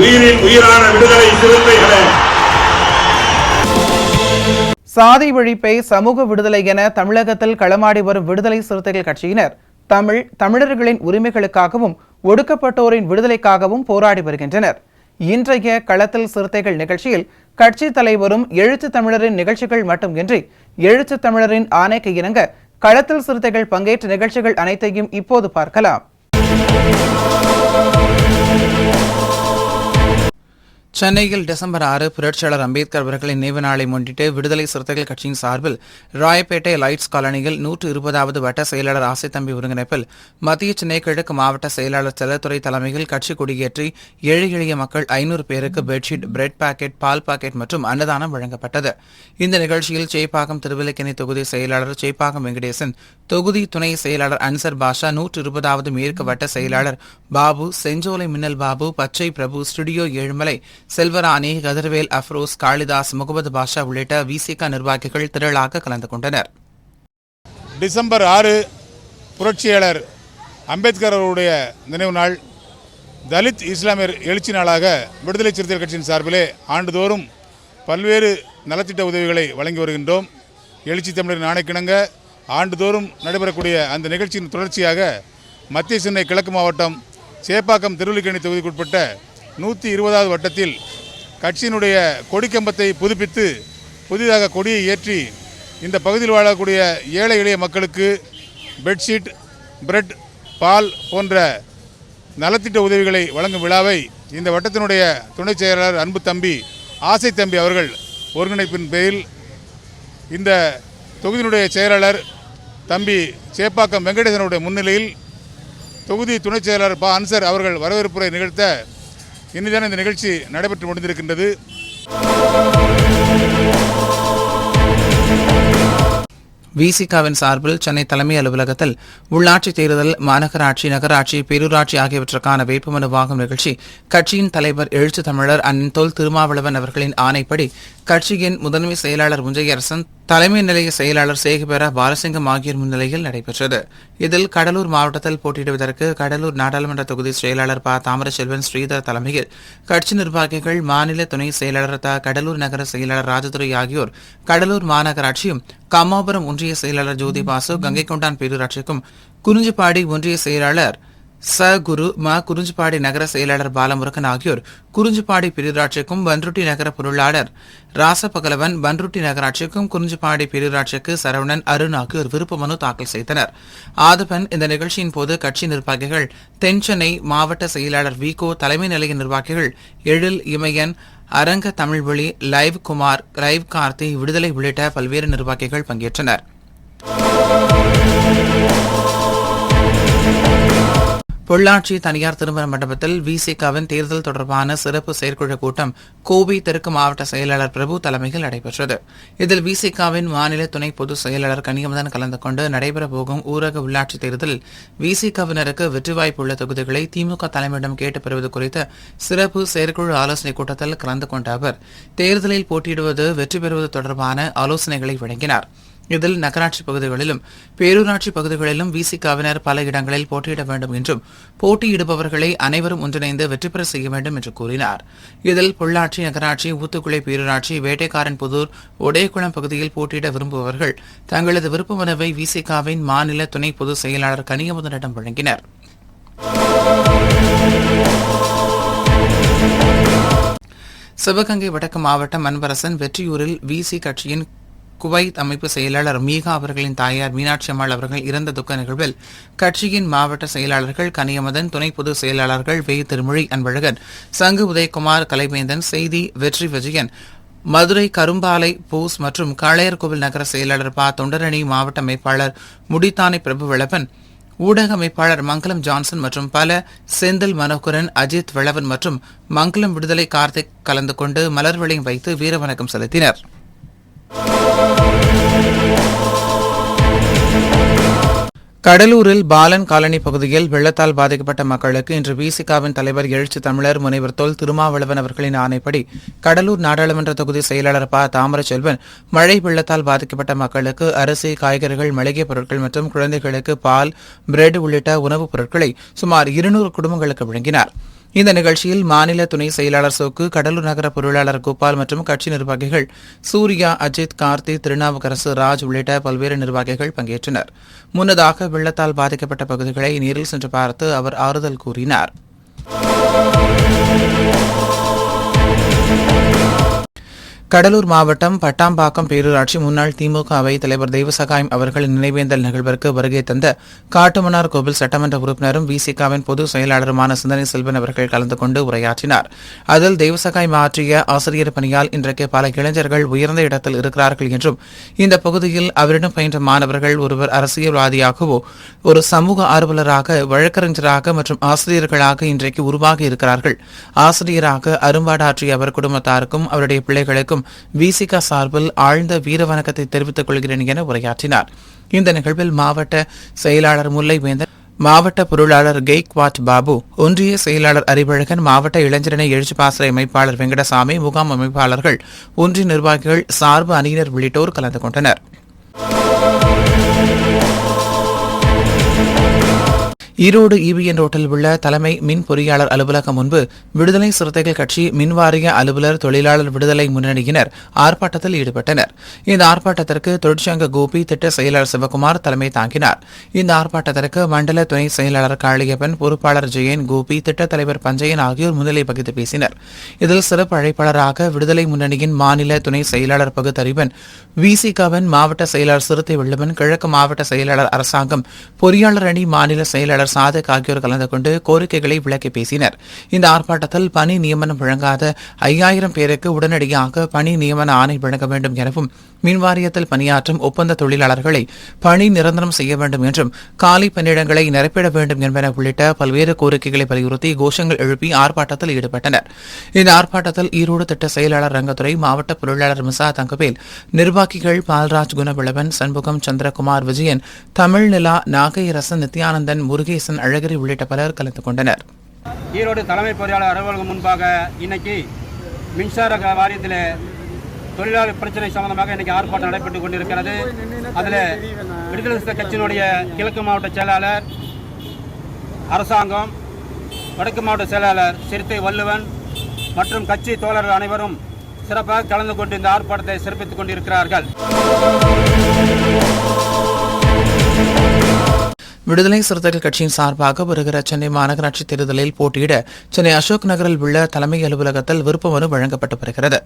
உயிரின் உயிரான விடுதலை சிறுத்தைகளே. சாதி ஒழிப்பை சமூக விடுதலை என தமிழகத்தில் களமாடி வரும் விடுதலை சிறுத்தைகள் கட்சியினர் தமிழர்களின் உரிமைகளுக்காகவும் ஒடுக்கப்பட்டோரின் விடுதலைக்காகவும் போராடி வருகின்றனர். இன்றைய களத்தில் சிறுத்தைகள் நிகழ்ச்சியில் கட்சி தலைவரும் எழுத்து தமிழரின் நிகழ்ச்சிகள் மட்டுமின்றி எழுத்து தமிழரின் ஆணைக்கு இணங்க களத்தில் சிறுத்தைகள் பங்கேற்ற நிகழ்ச்சிகள் அனைத்தையும் இப்போது பார்க்கலாம். சென்னையில் டிசம்பர் 6 புரட்சியாளர் அம்பேத்கர் அவர்களின் நினைவு நாளை முன்னிட்டு விடுதலை சிறுத்தைகள் கட்சியின் சார்பில் ராயப்பேட்டை லைட்ஸ் காலனியில் 120வது வட்ட செயலாளர் ஆசைத்தம்பி ஒருங்கிணைப்பில் மத்திய சென்னை கிழக்கு மாவட்ட செயலாளர் செல்லத்துறை தலைமையில் கட்சி கொடியேற்றி ஏழை எளிய மக்கள் 500 பேருக்கு பெட்ஷீட், பிரெட் பாக்கெட், பால் பாக்கெட் மற்றும் அன்னதானம் வழங்கப்பட்டது. இந்த நிகழ்ச்சியில் சேப்பாக்கம் திருவில்லிக்கேணி தொகுதி செயலாளர் சேப்பாக்கம் வெங்கடேசன், தொகுதி துணை செயலாளர் அன்சர் பாஷா, 120வது மேற்கு வட்ட செயலாளர் பாபு, செஞ்சோலை மின்னல் பாபு, பச்சை பிரபு, ஸ்டுடியோ ஏழுமலை, செல்வராணி, கதிர்வேல், அப்ரோஸ், காளிதாஸ், முகமது பாஷா உள்ளிட்ட விசிக நிர்வாகிகள் திரளாக கலந்து கொண்டனர். டிசம்பர் 6 புரட்சியாளர் அம்பேத்கர் அவருடைய நினைவு நாள், தலித் இஸ்லாமியர் எழுச்சி நாளாக விடுதலை சிறுத்தைகள் கட்சியின் சார்பிலே ஆண்டுதோறும் பல்வேறு நலத்திட்ட உதவிகளை வழங்கி வருகின்றோம். எழுச்சி தமிழரின் ஆணைக்கிணங்க ஆண்டுதோறும் நடைபெறக்கூடிய அந்த நிகழ்ச்சியின் தொடர்ச்சியாக மத்திய சென்னை கிழக்கு மாவட்டம் சேப்பாக்கம் திருவில்லிக்கேணி தொகுதிக்குட்பட்ட 120வது வட்டத்தில் கட்சியினுடைய கொடிக்கம்பத்தை புதுப்பித்து புதிதாக கொடியை ஏற்றி இந்த பகுதியில் வாழக்கூடிய ஏழை எளிய மக்களுக்கு பெட்ஷீட், பிரெட், பால் போன்ற நலத்திட்ட உதவிகளை வழங்கும் விழாவை இந்த வட்டத்தினுடைய துணை செயலாளர் அன்பு தம்பி ஆசை தம்பி அவர்கள் ஒருங்கிணைப்பின் பேரில் இந்த தொகுதியினுடைய செயலாளர் தம்பி சேப்பாக்கம் வெங்கடேசனுடைய முன்னிலையில் தொகுதி துணை செயலாளர் பா அன்சர் அவர்கள் வரவேற்புரை நிகழ்த்த இன்றுதான் இந்த நிகழ்ச்சி நடைபெற்று முடிந்திருக்கின்றது. விசிகாவின் சார்பில் சென்னை தலைமை அலுவலகத்தில் உள்ளாட்சி தேர்தல், மாநகராட்சி, நகராட்சி, பேரூராட்சி ஆகியவற்றுக்கான வேட்புமனு வாங்கும் நிகழ்ச்சி கட்சியின் தலைவர் எழுத்து தமிழர் அண்ணன் தொல் திருமாவளவன் அவர்களின் ஆணைப்படி கட்சியின் முதன்மை செயலாளர் முஞ்சையரசன், தலைமை நிலைய செயலாளர் சேகுபெரா பாலசிங்கம் ஆகியோர் முன்னிலையில் நடைபெற்றது. இதில் கடலூர் மாவட்டத்தில் போட்டியிடுவதற்கு கடலூர் நாடாளுமன்ற தொகுதி செயலாளர் ப தாமரசெல்வன் ஸ்ரீதர் தலைமையில் கட்சி நிர்வாகிகள், மாநில துணை செயலாளர் கடலூர் நகர செயலாளர் ராஜதுரை ஆகியோர் கடலூர் மாநகராட்சியும், கம்மாபுரம் ஒன்றிய செயலாளர் ஜோதி பாசு, கங்கைகொண்டான் பேரூராட்சிக்கும், குறிஞ்சிப்பாடி ஒன்றிய செயலாளர் ச குரு, குறிஞ்சிப்பாடி நகர செயலாளர் பாலமுருகன் ஆகியோர் குறிஞ்சிப்பாடி பேரூராட்சிக்கும், பன்ருட்டி நகர பொருளாளர் ராசபகலவன், பன்ருட்டி நகராட்சிக்கும், குறிஞ்சிப்பாடி பேரூராட்சிக்கு சரவணன், அருண் ஆகியோர் விருப்ப மனு தாக்கல் செய்தனர். ஆதபன் இந்த நிகழ்ச்சியின் போது கட்சி நிர்வாகிகள் தென் சென்னை மாவட்ட செயலாளர் விகோ, தலைமை நிலைய நிர்வாகிகள் எழில், இமயன், அரங்க தமிழ்வழி, லைவ் குமார், லைவ் கார்த்தி, விடுதலை உள்ளிட்ட பல்வேறு நிர்வாகிகள் பங்கேற்றனர். பொள்ளாச்சி தனியார் திருமண மண்டபத்தில் விசிகாவின் தேர்தல் தொடர்பான சிறப்பு செயற்குழு கூட்டம் கோவை தெற்கு மாவட்ட செயலாளர் பிரபு தலைமையில் நடைபெற்றது. இதில் விசிகாவின் மாநில துணை பொதுச் செயலாளர் கனியமுதன் கலந்து கொண்டு நடைபெறப்போகும் ஊரக உள்ளாட்சி தேர்தலில் விசிகாவினருக்கு வெற்றி வாய்ப்பு உள்ள தொகுதிகளை திமுக தலைமையிடம் கேட்டு பெறுவது குறித்த சிறப்பு செயற்குழு ஆலோசனைக் கூட்டத்தில் கலந்து கொண்ட அவர் தேர்தலில் போட்டியிடுவது, வெற்றி பெறுவது தொடர்பான ஆலோசனைகளை வழங்கினார். இதில் நகராட்சி பகுதிகளிலும் பேரூராட்சி பகுதிகளிலும் விசிகாவினர் பல இடங்களில் போட்டியிட வேண்டும் என்றும் போட்டியிடுபவர்களை அனைவரும் ஒன்றிணைந்து வெற்றி பெற செய்ய வேண்டும் என்று கூறினார். இதில் பொள்ளாச்சி நகராட்சி, ஊத்துக்குளை பேரூராட்சி, வேட்டைக்காரன் புதூர், ஒடையகுளம் பகுதியில் போட்டியிட விரும்புபவர்கள் தங்களது விருப்ப மனுவை விசிகாவின் மாநில துணை பொதுச் செயலாளர் கனியமுதனிடம் வழங்கினர். சிவகங்கை வடக்கு மாவட்டம் அன்பரசன் வெற்றியூரில் விசி கட்சியின் குவைத் அமைப்பு செயலாளர் மீகா அவர்களின் தாயார் மீனாட்சி அம்மாள் அவர்கள் இறந்த துக்க நிகழ்வில் கட்சியின் மாவட்ட செயலாளர்கள் கனியமதன், துணை பொதுச் செயலாளர்கள் வே திருமொழி அன்பழகன், சங்கு உதயகுமார், கலைவேந்தன், செய்தி வெற்றி விஜயன், மதுரை கரும்பாலை போஸ் மற்றும் காளையர்கோவில் நகர செயலாளர் ப தொண்டரணி, மாவட்ட அமைப்பாளர் முடித்தானை பிரபுவளவன், ஊடக அமைப்பாளர் மங்களம் ஜான்சன் மற்றும் பல செந்தில் மனோகரன், அஜித் வெளவன் மற்றும் மங்களம் விடுதலை கார்த்திக் கலந்து கொண்டு மலர் வளையம் வைத்து வீரவணக்கம் செலுத்தினர். கடலூரில் பாலன் காலனி பகுதியில் வெள்ளத்தால் பாதிக்கப்பட்ட மக்களுக்கு இன்று விசிகாவின் தலைவர் எழுச்சி தமிழர் முனைவர் தொல் திருமாவளவன் அவர்களின் ஆணைப்படி கடலூர் நாடாளுமன்ற தொகுதி செயலாளர் ப. தாமரச்செல்வன் மழை வெள்ளத்தால் பாதிக்கப்பட்ட மக்களுக்கு அரிசி, காய்கறிகள், மளிகைப் பொருட்கள் மற்றும் குழந்தைகளுக்கு பால், பிரெட் உள்ளிட்ட உணவுப் பொருட்களை சுமார் 200 குடும்பங்களுக்கு வழங்கினார். இந்த நிகழ்ச்சியில் மாநில துணை செயலாளர் சோக்கு, கடலூர் நகர பொருளாளர் கோபால் மற்றும் கட்சி நிர்வாகிகள் சூர்யா, அஜித், கார்த்தி, திருநாவுக்கரசு, ராஜ் உள்ளிட்ட பல்வேறு நிர்வாகிகள் பங்கேற்றனர். முன்னதாக வெள்ளத்தால் பாதிக்கப்பட்ட பகுதிகளை நேரில் சென்று பார்த்து அவர் ஆறுதல் கூறினார். கடலூர் மாவட்டம் பட்டாம்பாக்கம் பேரூராட்சி முன்னாள் திமுக அவைத் தலைவர் தெய்வசகாயம் அவர்களின் நினைவேந்தல் நிகழ்விற்கு வருகை தந்த காட்டுமன்னார் கோவில் சட்டமன்ற உறுப்பினரும் விசிகாவின் பொதுச் செயலாளருமான சிந்தனை செல்வன் அவர்கள் கலந்து கொண்டு உரையாற்றினார். அதில் தெய்வசகாயம் ஆற்றிய ஆசிரியர் பணியால் இன்றைக்கு பல இளைஞர்கள் உயர்ந்த இடத்தில் இருக்கிறார்கள் என்றும், இந்த பகுதியில் அவரிடம் பயின்ற மாணவர்கள் ஒருவர் அரசியல்வாதியாகவோ, ஒரு சமூக ஆர்வலராக, வழக்கறிஞராக மற்றும் ஆசிரியர்களாக இன்றைக்கு உருவாகி இருக்கிறார்கள். ஆசிரியராக அரும்பாடாற்றிய அவர் குடும்பத்தாருக்கும் அவருடைய பிள்ளைகளுக்கும் விசிகா சார்பில் ஆழ்ந்த வீரவணக்கத்தை தெரிவித்துக் கொள்கிறேன் என உரையாற்றினார். இந்த நிகழ்வில் மாவட்ட செயலாளர் முல்லைவேந்தன், மாவட்ட பொருளாளர் கெய்க்வாட் பாபு, ஒன்றிய செயலாளர் அறிவழகன், மாவட்ட இளைஞரணி எழுச்சி பாசறை அமைப்பாளர் வெங்கடசாமி, முகாம் அமைப்பாளர்கள், ஒன்றிய நிர்வாகிகள், சார்பு அணியினர் உள்ளிட்டோர் கலந்து கொண்டனர். ஈரோடு EBN ரோட்டில் உள்ள தலைமை மின் பொறியாளர் அலுவலகம் முன்பு விடுதலை சிறுத்தைகள் கட்சி, மின்வாரிய அலுவலர், தொழிலாளர் விடுதலை முன்னணியினர் ஆர்ப்பாட்டத்தில் ஈடுபட்டனர். இந்த ஆர்ப்பாட்டத்திற்கு தொழிற்சங்க கோபி, திட்ட செயலாளர் சிவகுமார் தலைமை தாங்கினார். இந்த ஆர்ப்பாட்டத்திற்கு மண்டல துணை செயலாளர் காளியப்பன், பொறுப்பாளர் ஜெயன், கோபி, திட்டத் தலைவர் பஞ்சயன் ஆகியோர் முன்னிலை வகித்து பேசினர். இதில் சிறப்பு அழைப்பாளராக விடுதலை முன்னணியின் மாநில துணை செயலாளர் பகுத்தறிவன், விசிகாவின் மாவட்ட செயலாளர் சிறுத்தை வெள்ளவன், கிழக்கு மாவட்ட செயலாளர் அரசாங்கம், பொறியாளர் அணி மாநில செயலாளர் சாதக் ஆகியோர் கலந்து கொண்டு கோரிக்கைகளை விளக்கி பேசினர். இந்த ஆர்ப்பாட்டத்தில் பணி நியமனம் வழங்காத 5000 பேருக்கு உடனடியாக பணி நியமன ஆணை வழங்க வேண்டும் எனவும், மின்வாரியத்தில் பணியாற்றும் ஒப்பந்த தொழிலாளர்களை பணி நிரந்தரம் செய்ய வேண்டும் என்றும், காலி பணியிடங்களை நிரப்பிட வேண்டும் என்பன உள்ளிட்ட பல்வேறு கோரிக்கைகளை வலியுறுத்தி கோஷங்கள் எழுப்பி ஆர்ப்பாட்டத்தில் ஈடுபட்டனர். இந்த ஆர்ப்பாட்டத்தில் ஈரோடு திட்ட செயலாளர் ரங்கத்துறை, மாவட்ட பொருளாளர் மிசா தங்கவேல், நிர்வாகிகள் பால்ராஜ், குணவிளவன், சண்முகம், சந்திரகுமார், விஜயன், தமிழ்நிலா, நாகையரசன், நித்யானந்தன், முருகேசன், அழகிரி உள்ளிட்ட பலர் கலந்து கொண்டனர். ஈரோடு தலைமை பொறியாளர் அலுவலகம் முன்பாக இன்னைக்கு மின்சார வாரியத்தில் தொழிலாளர் பிரச்சனை சம்பந்தமாக இன்னைக்கு ஆர்ப்பாட்டம் நடைபெற்றுக் கொண்டிருக்கிறது. அதில் விடுதலை சிறுத்தை கட்சியினுடைய கிழக்கு மாவட்ட செயலாளர், அரசாங்கம், வடக்கு மாவட்ட செயலாளர் சிறுத்தை வள்ளுவன் மற்றும் கட்சி தோழர்கள் அனைவரும் சிறப்பாக கலந்து கொண்டு இந்த ஆர்ப்பாட்டத்தை சிறப்பித்துக் கொண்டிருக்கிறார்கள். விடுதலை சிறுத்தைகள் கட்சியின் சார்பாக வருகிற சென்னை மாநகராட்சி தேர்தலில் போட்டியிட சென்னை அசோக் நகரில் உள்ள தலைமை அலுவலகத்தில் விருப்ப மனு வழங்கப்பட்டு வருகிறது.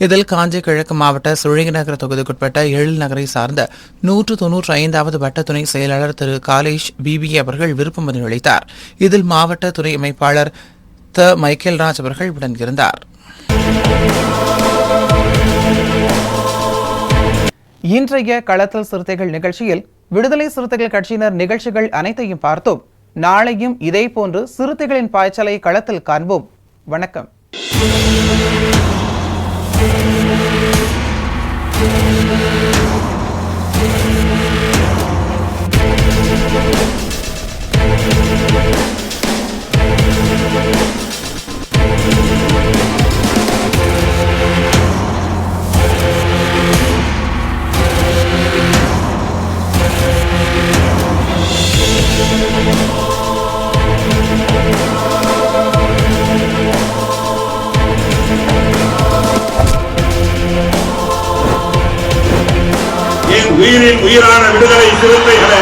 இதில் காஞ்சி கிழக்கு மாவட்ட சுழிங்கநகர தொகுதிக்குட்பட்ட எழில் நகரை சார்ந்த 195வது வட்ட துணை செயலாளர் திரு காலேஷ் BBA அவர்கள் விருப்ப மனு அளித்தார். இதில் மாவட்ட துறை அமைப்பாளர் மைக்கேல் ராஜ் அவர்கள் உடன் இருந்தார். இன்றைய களத்தல் சிறுத்தைகள் நிகழ்ச்சியில் விடுதலை சிறுத்தைகள் கட்சியினர் நிகழ்ச்சிகள் அனைத்தையும் பார்த்தோம். நாளையும் இதேபோன்று சிறுத்தைகளின் பாய்ச்சலை களத்தில் காண்போம். வணக்கம். உயிரின் உயிரான விடுதலை சிறுத்தைகளே,